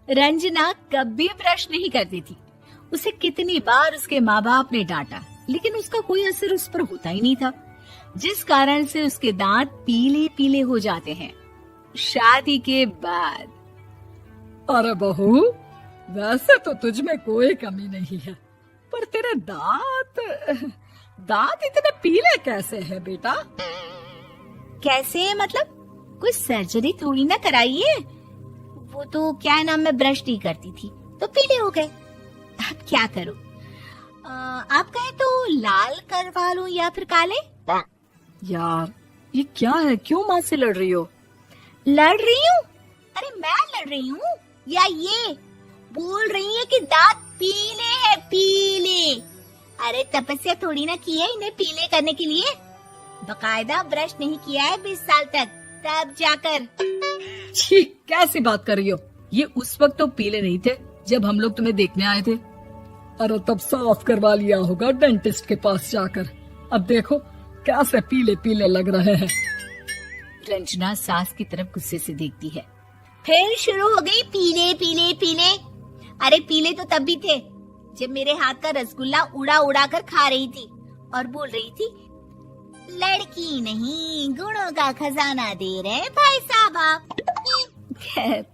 रंजना कभी ब्रश नहीं करती थी। उसे कितनी बार उसके माँ बाप ने डांटा, लेकिन उसका कोई असर उस पर होता ही नहीं था, जिस कारण से उसके दांत पीले पीले हो जाते हैं। शादी के बाद अरे बहू, वैसे तो तुझ में कोई कमी नहीं है, पर तेरे दांत इतने पीले कैसे हैं बेटा? कैसे मतलब? कोई सर्जरी थोड़ी ना कराइए। वो तो क्या नाम, मैं ब्रश नहीं करती थी तो पीले हो गए। अब क्या करूं? आप कहे तो लाल करवा लूं या फिर काले? यार ये क्या है, क्यों माँ से लड़ रही हो? लड़ रही हूँ? अरे मैं लड़ रही हूँ या ये बोल रही है कि दांत पीले हैं, पीले। अरे तपस्या थोड़ी ना की है इन्हें पीले करने के लिए। बकायदा ब्रश नहीं किया है 20 साल तक, तब जाकर। छी, कैसी बात कर रही हो? ये उस वक्त तो पीले नहीं थे जब हम लोग तुम्हें देखने आए थे। अरे तब साफ करवा लिया होगा डेंटिस्ट के पास जाकर। अब देखो कैसे पीले पीले लग रहे हैं। रंजना सास की तरफ गुस्से से देखती है। फिर शुरू हो गई पीले पीले पीले। अरे पीले तो तब भी थे जब मेरे हाथ का रसगुल्ला उड़ा उड़ा कर खा रही थी और बोल रही थी, लड़की नहीं गुणों का खजाना दे रहे भाई साहब आप। खैर,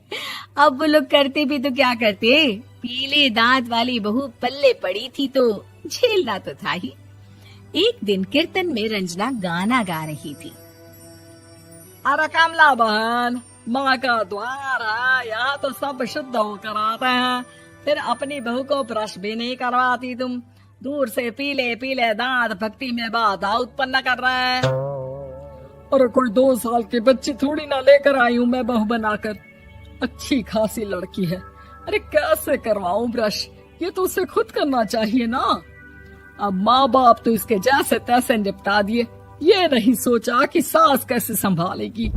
अब वो लोग करते भी तो क्या करते, पीले दांत वाली बहू पल्ले पड़ी थी तो झेलना तो था ही। एक दिन कीर्तन में रंजना गाना गा रही थी। अरे कमला बहन, माँ का द्वार है, यहाँ तो सब शुद्ध होकर आते हैं, फिर अपनी बहू को ब्रश भी नहीं करवाती तुम। दूर से पीले पीले दांत भक्ति में बाधा उत्पन्न कर रहे हैं। अरे कोई 2 साल के बच्चे थोड़ी ना लेकर आई हूँ मैं बहू बनाकर। अच्छी खासी लड़की है, अरे कैसे करवाऊं ब्रश? ये तो उसे खुद करना चाहिए ना। अब माँ बाप तो इसके जैसे तैसे निपटा दिए, ये नहीं सोचा कि सास कैसे संभालेगी।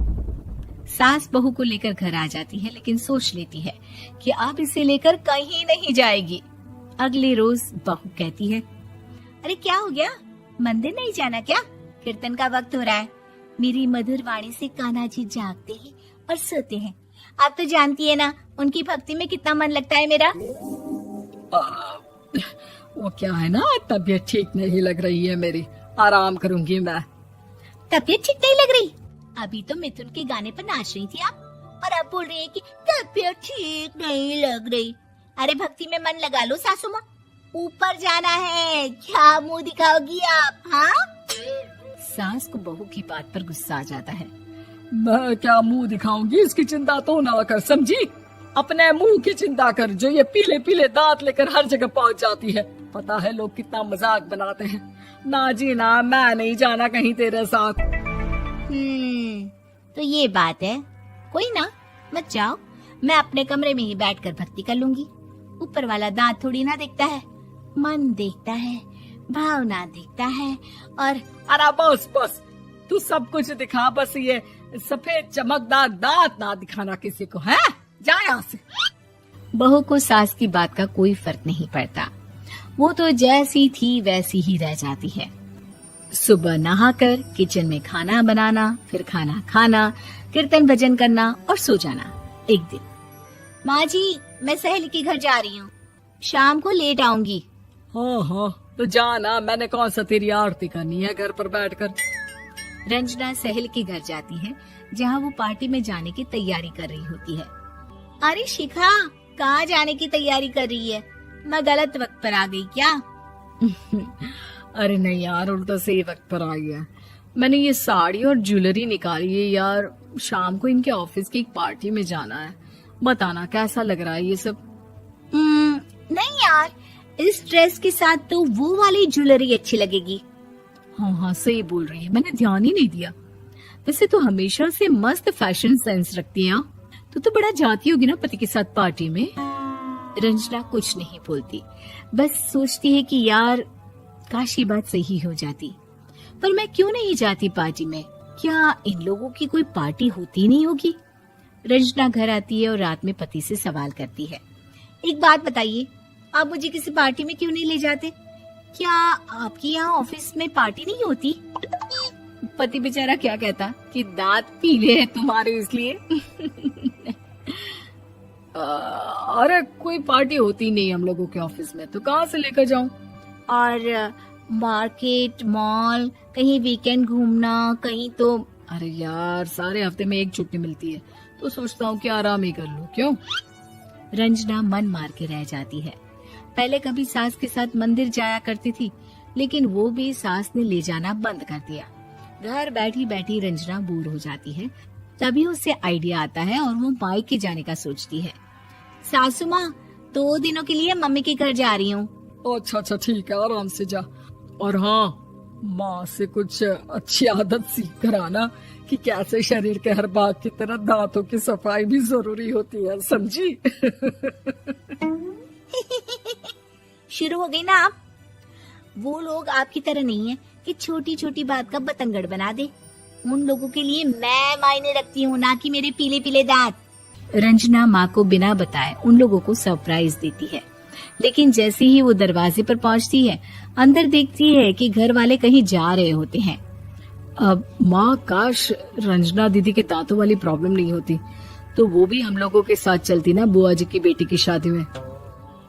सास बहू को लेकर घर आ जाती है, लेकिन सोच लेती है कि अब इसे लेकर कहीं नहीं जाएगी। अगले रोज बहू कहती है, अरे क्या हो गया, मंदिर नहीं जाना क्या? कीर्तन का वक्त हो रहा है। मेरी मधुर वाणी से कान्हा जी जागते हैं और सोते हैं। आप तो जानती है ना उनकी भक्ति में कितना मन लगता है मेरा। वो क्या है ना, तबीयत ठीक नहीं लग रही है मेरी, आराम करूंगी मैं। तबीयत ठीक नहीं लग रही? अभी तो मिथुन के गाने पर नाच रही थी आप, और अब बोल रही है कि तबीयत ठीक नहीं लग रही। अरे भक्ति में मन लगा लो सासू माँ, ऊपर जाना है, क्या मुंह दिखाओगी आप? हाँ? सास को बहू की बात पर गुस्सा आ जाता है। मैं क्या मुंह दिखाऊंगी, इसकी चिंता तो ना कर, समझी? अपने मुंह की चिंता कर, जो ये पीले पीले दांत लेकर हर जगह पहुंच जाती है। पता है लोग कितना मजाक बनाते हैं। ना जी ना, मैं नहीं जाना कहीं तेरे साथ। तो ये बात है, कोई ना, मत जाओ, मैं अपने कमरे में ही बैठकर भक्ति कर लूंगी। ऊपर वाला दांत थोड़ी ना देखता है, मन देखता है, भावना देखता है। और अरे बस बस, तू सब कुछ दिखा, बस ये सफेद चमकदार दांत ना दिखाना किसी को, है? जा यहाँ से। बहू को सास की बात का कोई फर्क नहीं पड़ता, वो तो जैसी थी वैसी ही रह जाती है। सुबह नहाकर किचन में खाना बनाना, फिर खाना खाना, कीर्तन भजन करना और सो जाना। एक दिन, माँ जी मैं सहेली के घर जा रही हूँ, शाम को लेट आऊंगी। हाँ हाँ तो जाना, मैंने कौन सा तेरी आरती करनी है घर पर बैठकर। रंजना सहेली के घर जाती है, जहाँ वो पार्टी में जाने की तैयारी कर रही होती है। अरे शिखा, कहाँ जाने की तैयारी कर रही है? मैं गलत वक्त पर आ गई क्या? अरे नहीं यार, उल्टा सही वक्त पर आई है। मैंने ये साड़ी और ज्वेलरी निकाली है यार, शाम को इनके ऑफिस की एक पार्टी में जाना है। बताना कैसा लग रहा है ये सब? नहीं यार, इस ड्रेस के साथ तो वो वाली ज्वेलरी अच्छी लगेगी। हाँ हाँ सही बोल रही है, मैंने ध्यान ही नहीं दिया। वैसे तो हमेशा से मस्त फैशन सेंस रखती है। तो बड़ा जाती होगी ना पति के साथ पार्टी में। रंजना कुछ नहीं बोलती, बस सोचती है कि यार काश ये बात सही हो जाती, पर मैं क्यों नहीं जाती पार्टी में? क्या इन लोगों की कोई पार्टी होती नहीं होगी? रंजना घर आती है और रात में पति से सवाल करती है, एक बात बताइए, आप मुझे किसी पार्टी में क्यों नहीं ले जाते? क्या आपके यहाँ ऑफिस में पार्टी नहीं होती? पति बेचारा क्या कहता कि दांत पीले हैं तुम्हारे इसलिए। अरे कोई पार्टी होती नहीं हम लोगों के ऑफिस में, तो कहाँ से लेकर जाऊं? और मार्केट, मॉल, कहीं वीकेंड घूमना, कहीं तो। अरे यार, सारे हफ्ते में एक छुट्टी मिलती है, तो सोचता हूँ कि आराम ही कर लूं। क्यों? रंजना मन मार के रह जाती है। पहले कभी सास के साथ मंदिर जाया करती थी, लेकिन वो भी सास ने ले जाना बंद कर दिया। घर बैठी बैठी रंजना बोर हो जाती है। तभी उसे आइडिया आता है और वो मायके जाने का सोचती है। सासू माँ, 2 दिनों के लिए मम्मी के घर जा रही हूँ। अच्छा ठीक है, आराम से जा। और हाँ, माँ से कुछ अच्छी आदत सीख कर आना कि कैसे शरीर के हर भाग की तरह दांतों की सफाई भी जरूरी होती है, समझी? शुरू हो गई ना आप। वो लोग आपकी तरह नहीं है कि छोटी छोटी बात का बतंगड़ बना दे। उन लोगों के लिए मैं मायने रखती हूँ, ना कि मेरे पीले पीले दांत। रंजना माँ को बिना बताए उन लोगों को सरप्राइज देती है, लेकिन जैसे ही वो दरवाजे पर पहुँचती है, अंदर देखती है कि घर वाले कहीं जा रहे होते हैं। अब माँ, काश रंजना दीदी के दांतों वाली प्रॉब्लम नहीं होती, तो वो भी हम लोगों के साथ चलती ना बुआ जी की बेटी की शादी में।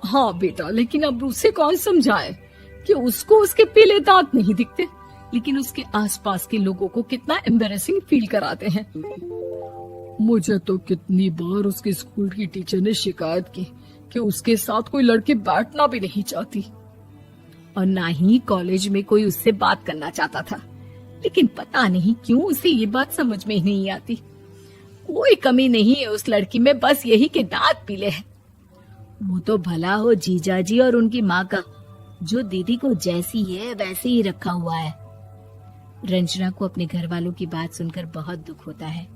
हाँ बेटा, लेकिन अब उसे कौन समझाए कि उसको उसके पीले दांत नहीं दिखते, लेकिन उसके आसपास के लोगों को कितना एम्बैरेसिंग फील कराते हैं। मुझे तो कितनी बार उसके स्कूल की टीचर ने शिकायत की कि उसके साथ कोई लड़की बैठना भी नहीं चाहती, और ना ही कॉलेज में कोई उससे बात करना चाहता था। लेकिन पता नहीं क्यों उसे ये बात समझ में ही नहीं आती। कोई कमी नहीं है उस लड़की में, बस यही कि दांत पीले हैं। वो तो भला हो जीजाजी और उनकी माँ का, जो दीदी को जैसी है वैसे ही रखा हुआ है। रंजना को अपने घर वालों की बात सुनकर बहुत दुख होता है।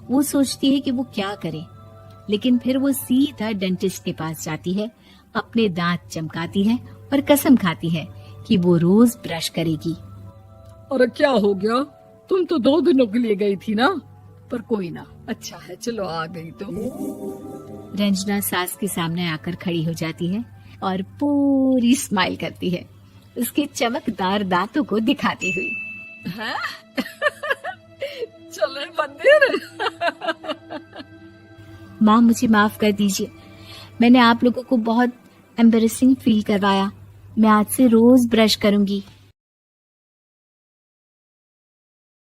वो सोचती है कि वो क्या करे, लेकिन फिर वो सीधा डेंटिस्ट के पास जाती है, अपने दांत चमकाती है और कसम खाती है कि वो रोज ब्रश करेगी। अरे क्या हो गया? तुम तो 2 दिनों के लिए गई थी ना, पर कोई ना, अच्छा है, चलो आ गई तो। रंजना सास के सामने आकर खड़ी हो जाती है और पूरी स्माइल करती है, उसके चमकदार दांतों को दिखाती हुई। चले मंदिर। माँ, मुझे माफ कर दीजिए, मैंने आप लोगों को बहुत एम्बैरेसिंग फील करवाया। मैं आज से रोज ब्रश करूंगी।